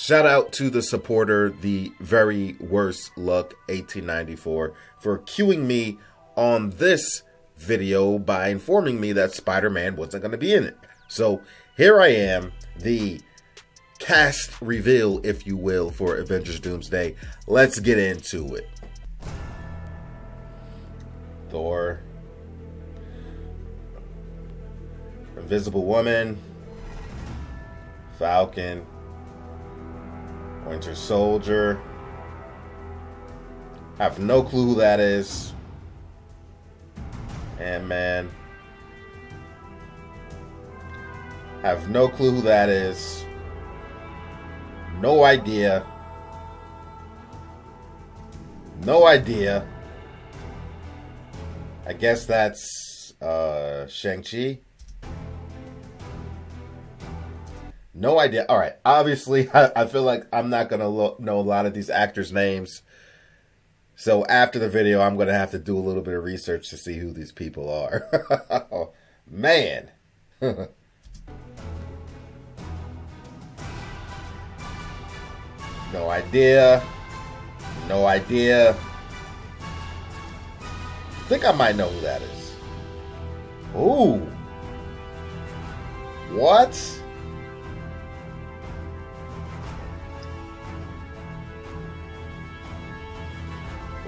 Shout out to the supporter, the very worst luck 1894, for cueing me on this video by informing me that Spider-Man wasn't going to be in it. So here I am, the cast reveal, if you will, for Avengers Doomsday. Let's get into it. Thor, Invisible Woman, Falcon, Winter Soldier. I have no clue who that is. Ant-Man. I have no clue who that is. No idea. No idea. I guess that's Shang-Chi. No idea. All right. Obviously, I feel like I'm not going to know a lot of these actors' names. So after the video, I'm going to have to do a little bit of research to see who these people are. Oh, man. No idea. No idea. I think I might know who that is. Ooh. What?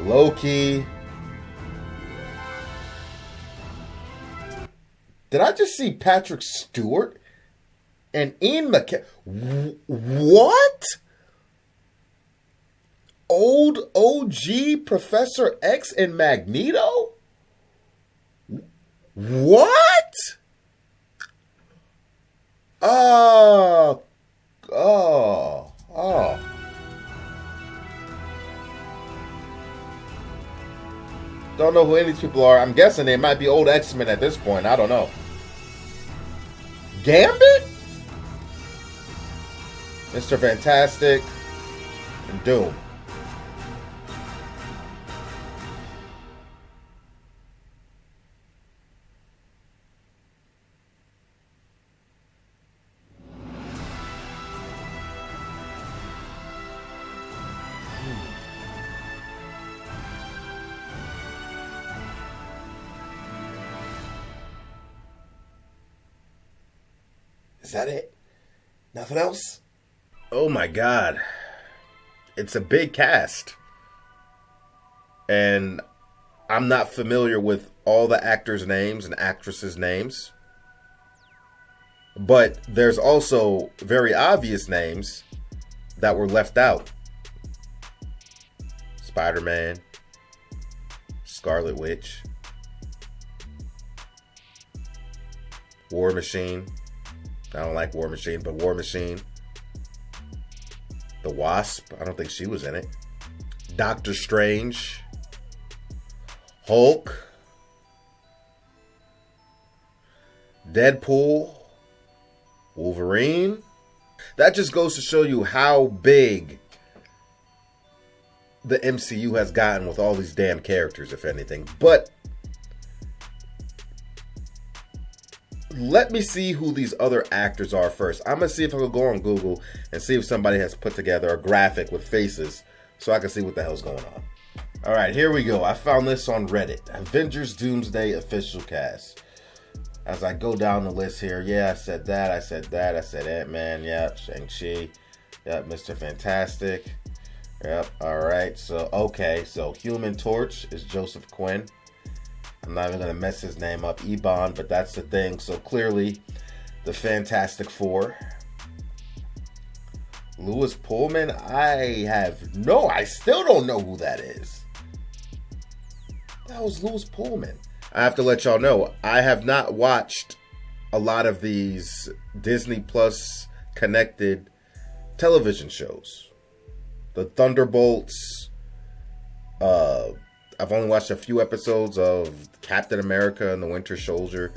Loki. Did I just see Patrick Stewart and Ian McKellen? What? Old OG Professor X and Magneto? What? Oh. Don't know who any of these people are. I'm guessing they might be old X-Men at this point. I don't know. Gambit? Mr. Fantastic? And Doom. Is that it? Nothing else? Oh my God. It's a big cast. And I'm not familiar with all the actors' names and actresses' names. But there's also very obvious names that were left out. Spider-Man, Scarlet Witch, War Machine. I don't like War Machine, but War Machine. The Wasp. I don't think she was in it. Doctor Strange. Hulk. Deadpool. Wolverine. That just goes to show you how big the MCU has gotten with all these damn characters, if anything. But let me see who these other actors are first. I'm going to see if I can go on Google and see if somebody has put together a graphic with faces so I can see what the hell's going on. All right, here we go. I found this on Reddit. Avengers Doomsday official cast. As I go down the list here, yeah, I said that. I said Ant-Man, yep, Shang-Chi, yep, Mr. Fantastic, yep, all right. So, okay, so Human Torch is Joseph Quinn. I'm not even going to mess his name up, Ebon, but that's the thing. So clearly, the Fantastic Four. Lewis Pullman, I still don't know who that is. That was Lewis Pullman. I have to let y'all know, I have not watched a lot of these Disney Plus connected television shows. The Thunderbolts, I've only watched a few episodes of Captain America and the Winter Soldier.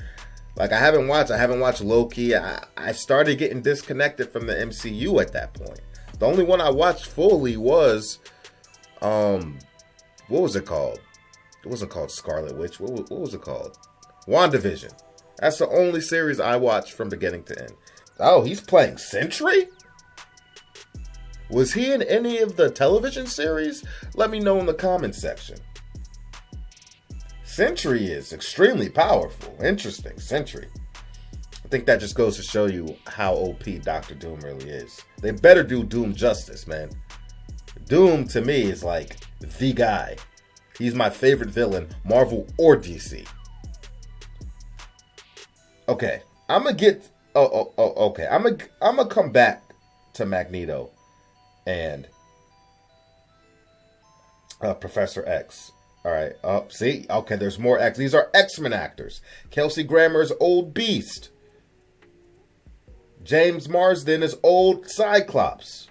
Like, I haven't watched Loki. I started getting disconnected from the MCU at that point. The only one I watched fully was, what was it called? It wasn't called Scarlet Witch. What was it called? WandaVision. That's the only series I watched from beginning to end. Oh, he's playing Sentry? Was he in any of the television series? Let me know in the comments section. Sentry is extremely powerful. Interesting, Sentry. I think that just goes to show you how OP Doctor Doom really is. They better do Doom justice, man. Doom, to me, is like the guy. He's my favorite villain, Marvel or DC. Okay, I'm gonna get... okay. I'm gonna come back to Magneto and Professor X. All right. See? Okay, there's more X. These are X-Men actors. Kelsey Grammer's Old Beast. James Marsden is Old Cyclops.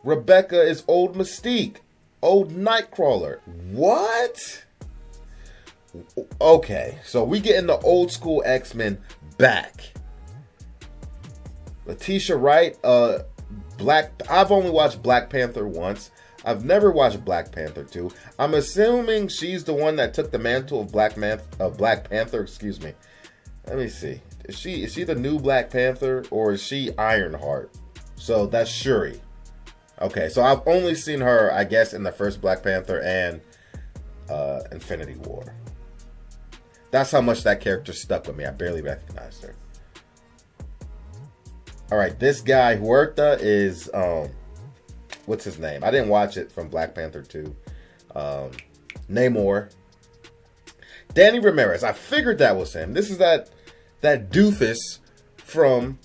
Rebecca is Old Mystique. Old Nightcrawler. What? Okay, so we getting the old school X-Men back. Letitia Wright, I've only watched Black Panther once. I've never watched Black Panther 2. I'm assuming she's the one that took the mantle of Black Panther, excuse me. Let me see. Is she the new Black Panther, or is she Ironheart? So that's Shuri. Okay, so I've only seen her, I guess, in the first Black Panther and Infinity War. That's how much that character stuck with me. I barely recognized her. Alright, this guy, Huerta, is... what's his name? I didn't watch it from Black Panther 2. Namor. Danny Ramirez. I figured that was him. This is that doofus from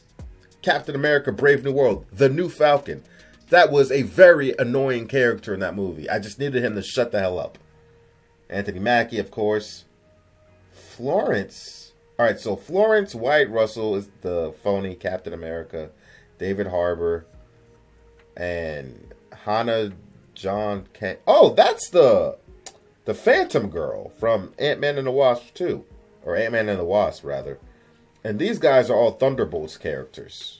Captain America Brave New World. The New Falcon. That was a very annoying character in that movie. I just needed him to shut the hell up. Anthony Mackie, of course. Florence. Alright, so Florence White Russell is the phony Captain America. David Harbour. And Hannah John Kane. Oh, that's the Phantom Girl from Ant-Man and the Wasp 2. Or Ant-Man and the Wasp, rather. And these guys are all Thunderbolts characters.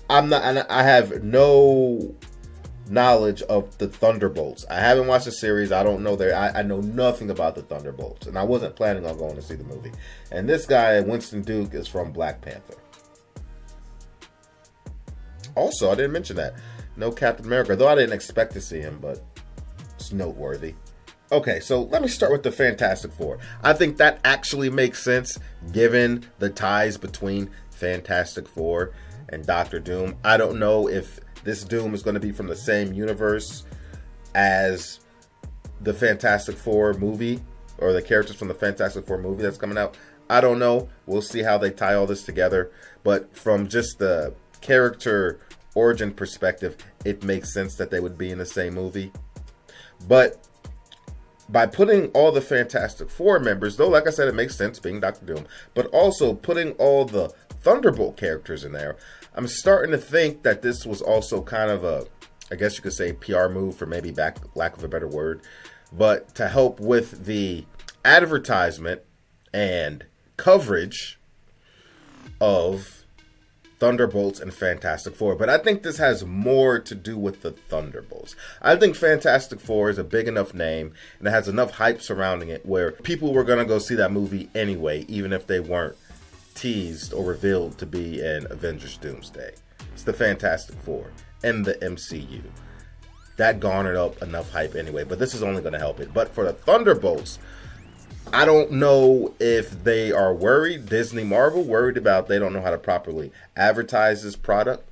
I have no knowledge of the Thunderbolts. I haven't watched the series. I don't know I know nothing about the Thunderbolts. And I wasn't planning on going to see the movie. And this guy, Winston Duke, is from Black Panther. Also, I didn't mention that. No Captain America, though I didn't expect to see him, but it's noteworthy. Okay, so let me start with the Fantastic Four. I think that actually makes sense, given the ties between Fantastic Four and Doctor Doom. I don't know if this Doom is going to be from the same universe as the Fantastic Four movie, or the characters from the Fantastic Four movie that's coming out. I don't know. We'll see how they tie all this together. But from just the character origin perspective, it makes sense that they would be in the same movie. But by putting all the Fantastic Four members, though, like I said, it makes sense being Doctor Doom, but also putting all the Thunderbolt characters in there, I'm starting to think that this was also kind of a, I guess you could say, PR move, for maybe lack of a better word, but to help with the advertisement and coverage of Thunderbolts and Fantastic Four. But I think this has more to do with the Thunderbolts. I think Fantastic Four is a big enough name, and it has enough hype surrounding it where people were going to go see that movie anyway, even if they weren't teased or revealed to be in Avengers Doomsday. It's the Fantastic Four and the MCU. That garnered up enough hype anyway, but this is only going to help it. But for the Thunderbolts, I don't know if they are worried, Disney, Marvel, worried about they don't know how to properly advertise this product.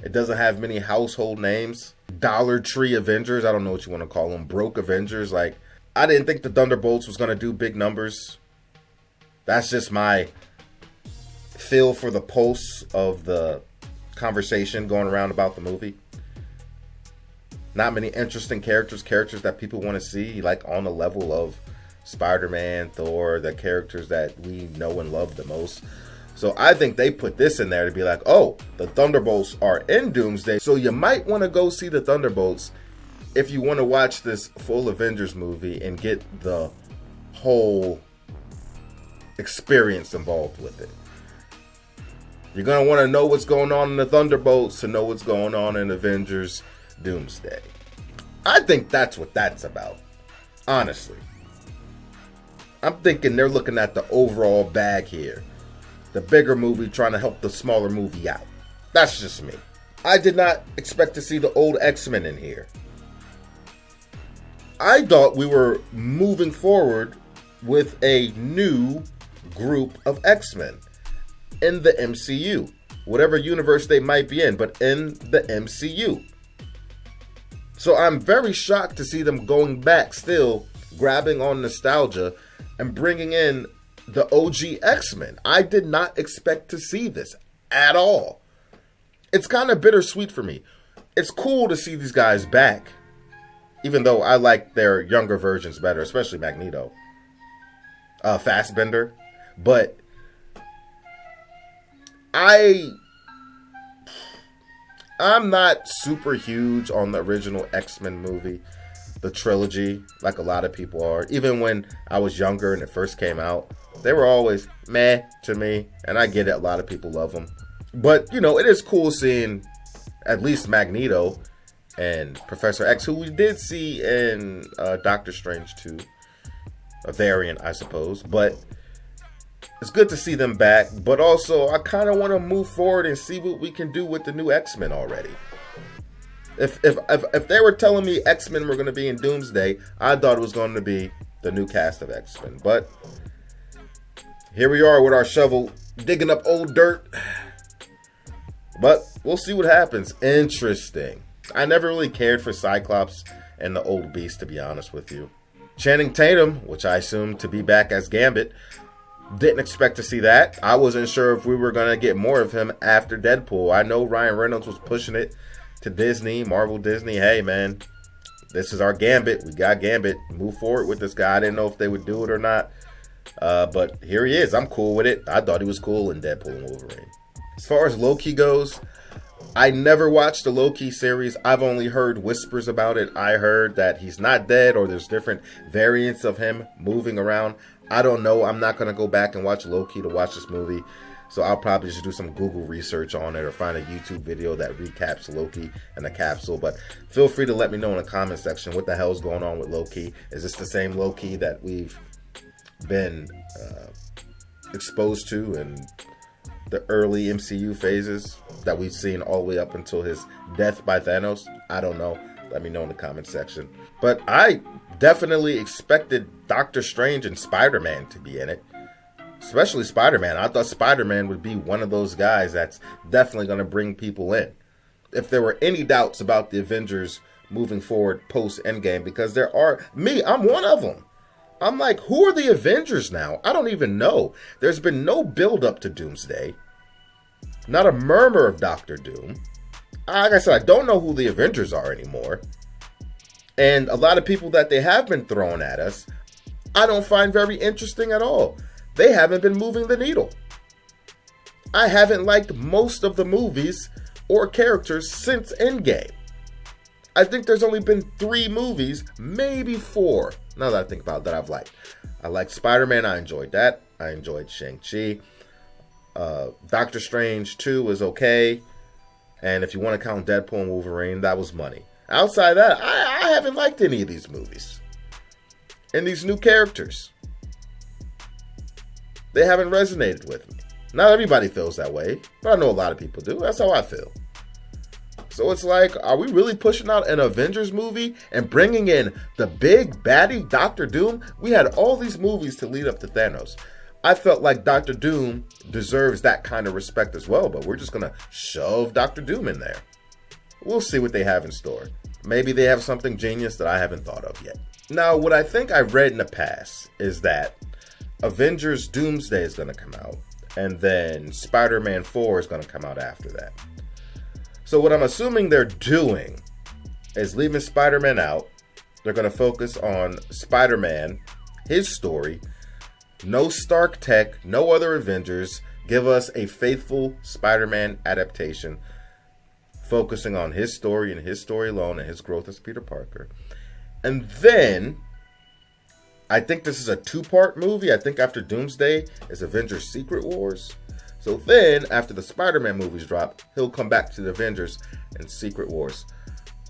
It doesn't have many household names. Dollar Tree Avengers, I don't know what you want to call them. Broke Avengers. Like, I didn't think the Thunderbolts was going to do big numbers. That's just my feel for the pulse of the conversation going around about the movie. Not many interesting characters that people want to see, like on the level of Spider-Man, Thor, the characters that we know and love the most. So I think they put this in there to be like, oh, the Thunderbolts are in Doomsday, so you might want to go see the Thunderbolts if you want to watch this full Avengers movie and get the whole experience involved with it. You're going to want to know what's going on in the Thunderbolts to know what's going on in Avengers Doomsday. I think that's what that's about, honestly. I'm thinking they're looking at the overall bag here. The bigger movie trying to help the smaller movie out. That's just me. I did not expect to see the old X-Men in here. I thought we were moving forward with a new group of X-Men in the MCU. Whatever universe they might be in, but in the MCU. So I'm very shocked to see them going back, still grabbing on nostalgia and bringing in the OG X-Men. I did not expect to see this at all. It's kind of bittersweet for me. It's cool to see these guys back, even though I like their younger versions better, especially Magneto. Fassbender. But I'm not super huge on the original X-Men movie, the trilogy, like a lot of people are. Even when I was younger and it first came out, they were always meh to me, and I get it, a lot of people love them. But, you know, it is cool seeing at least Magneto and Professor X, who we did see in Doctor Strange 2, a variant, I suppose. But it's good to see them back, but also I kind of want to move forward and see what we can do with the new X-Men already. If they were telling me X-Men were going to be in Doomsday, I thought it was going to be the new cast of X-Men. But here we are with our shovel digging up old dirt. But we'll see what happens. Interesting. I never really cared for Cyclops and the old Beast, to be honest with you. Channing Tatum, which I assume to be back as Gambit, didn't expect to see that. I wasn't sure if we were going to get more of him after Deadpool. I know Ryan Reynolds was pushing it to Disney, Marvel Disney. Hey, man, this is our Gambit. We got Gambit. Move forward with this guy. I didn't know if they would do it or not. But here he is. I'm cool with it. I thought he was cool in Deadpool and Wolverine. As far as Loki goes, I never watched the Loki series. I've only heard whispers about it. I heard that he's not dead or there's different variants of him moving around. I don't know. I'm not going to go back and watch Loki to watch this movie. So I'll probably just do some Google research on it or find a YouTube video that recaps Loki and the capsule. But feel free to let me know in the comment section what the hell's going on with Loki. Is this the same Loki that we've been exposed to in the early MCU phases that we've seen all the way up until his death by Thanos? I don't know. Let me know in the comment section. But I definitely expected Doctor Strange and Spider-Man to be in it. Especially Spider-Man. I thought Spider-Man would be one of those guys that's definitely going to bring people in. If there were any doubts about the Avengers moving forward post-Endgame, because there are, I'm one of them. I'm like, who are the Avengers now? I don't even know. There's been no build-up to Doomsday. Not a murmur of Doctor Doom. Like I said, I don't know who the Avengers are anymore. And a lot of people that they have been throwing at us, I don't find very interesting at all. They haven't been moving the needle. I haven't liked most of the movies or characters since Endgame. I think there's only been 3 movies, maybe 4, now that I think about it, that I've liked. I liked Spider-Man, I enjoyed that. I enjoyed Shang-Chi. Doctor Strange 2 was okay. And if you want to count Deadpool and Wolverine, that was money. Outside of that, I haven't liked any of these movies. And these new characters, they haven't resonated with me. Not everybody feels that way, but I know a lot of people do. That's how I feel. So it's like, are we really pushing out an Avengers movie and bringing in the big baddie Doctor Doom? We had all these movies to lead up to Thanos. I felt like Doctor Doom deserves that kind of respect as well, but we're just going to shove Doctor Doom in there. We'll see what they have in store. Maybe they have something genius that I haven't thought of yet. Now, what I think I've read in the past is that Avengers Doomsday is going to come out, and then Spider-Man 4 is going to come out after that. So what I'm assuming they're doing is leaving Spider-Man out. They're going to focus on Spider-Man, his story. No Stark tech, no other Avengers. Give us a faithful Spider-Man adaptation, focusing on his story and his story alone and his growth as Peter Parker. And then, I think this is a 2-part movie. I think after Doomsday is Avengers Secret Wars. So then, after the Spider-Man movies drop, he'll come back to the Avengers and Secret Wars.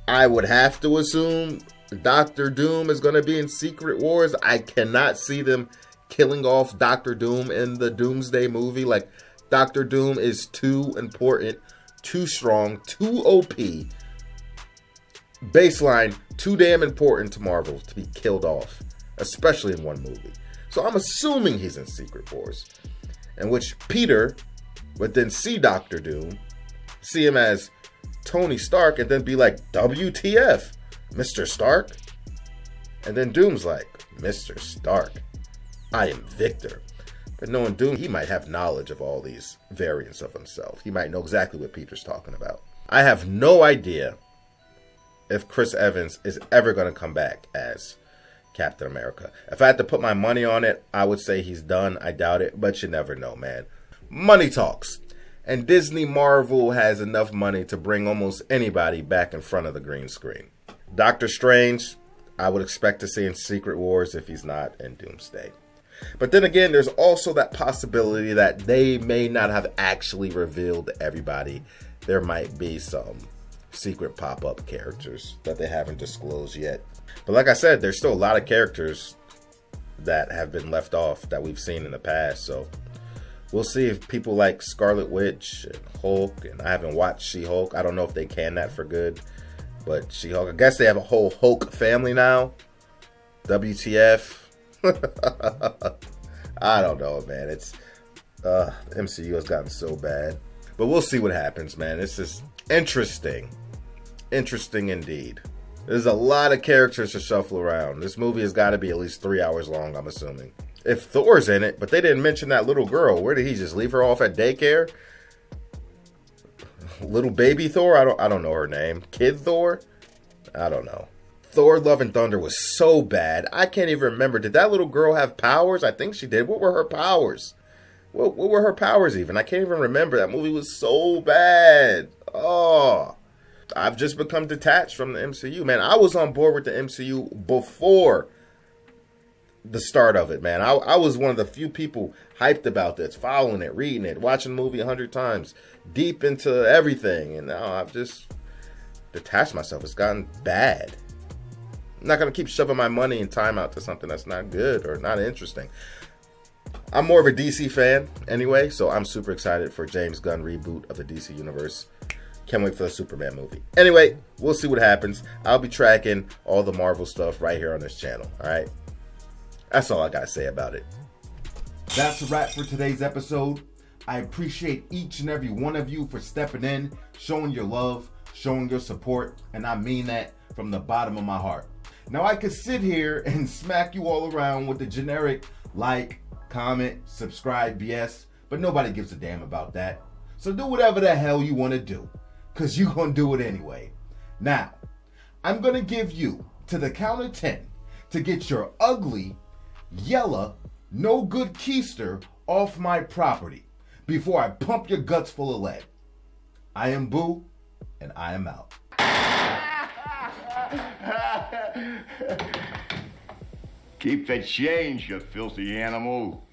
I would have to assume Doctor Doom is going to be in Secret Wars. I cannot see them killing off Doctor Doom in the Doomsday movie. Like, Doctor Doom is too important, too strong, too OP. Baseline, too damn important to Marvel to be killed off, especially in one movie. So I'm assuming he's in Secret Wars, in which Peter would then see Doctor Doom, see him as Tony Stark, and then be like, WTF, Mr. Stark? And then Doom's like, Mr. Stark, I am Victor. But knowing Doom, he might have knowledge of all these variants of himself. He might know exactly what Peter's talking about. I have no idea if Chris Evans is ever going to come back as Captain America. If I had to put my money on it, I would say he's done. I doubt it, but you never know, man. Money talks. And Disney Marvel has enough money to bring almost anybody back in front of the green screen. Doctor Strange, I would expect to see in Secret Wars if he's not in Doomsday. But then again, there's also that possibility that they may not have actually revealed to everybody. There might be some secret pop-up characters that they haven't disclosed yet. But like I said, there's still a lot of characters that have been left off that we've seen in the past. So we'll see if people like Scarlet Witch and Hulk, and I haven't watched She-Hulk. I don't know if they can that for good. But She-Hulk, I guess they have a whole Hulk family now. WTF. I don't know, man. It's MCU has gotten so bad. But we'll see what happens, man. This is interesting. Interesting indeed. There's a lot of characters to shuffle around. This movie has got to be at least 3 hours long, I'm assuming. If Thor's in it, but they didn't mention that little girl. Where did he just leave her off at daycare? Little baby Thor? I don't know her name. Kid Thor? I don't know. Thor Love and Thunder was so bad. I can't even remember. Did that little girl have powers? I think she did. What were her powers? What were her powers even? I can't even remember. That movie was so bad. Oh, I've just become detached from the MCU. Man, I was on board with the MCU before the start of it, man. I was one of the few people hyped about this, following it, reading it, watching the movie 100 times, deep into everything. And now I've just detached myself. It's gotten bad. I'm not going to keep shoving my money and time out to something that's not good or not interesting. I'm more of a DC fan anyway, so I'm super excited for James Gunn reboot of the DC Universe. Can't wait for the Superman movie. Anyway, we'll see what happens. I'll be tracking all the Marvel stuff right here on this channel, all right? That's all I got to say about it. That's a wrap for today's episode. I appreciate each and every one of you for stepping in, showing your love, showing your support, and I mean that from the bottom of my heart. Now, I could sit here and smack you all around with the generic like, comment, subscribe BS, but nobody gives a damn about that. So do whatever the hell you want to do, because you're going to do it anyway. Now, I'm going to give you to the count of 10 to get your ugly, yellow, no good keister off my property before I pump your guts full of lead. I am Boo, and I am out. Keep the change, you filthy animal.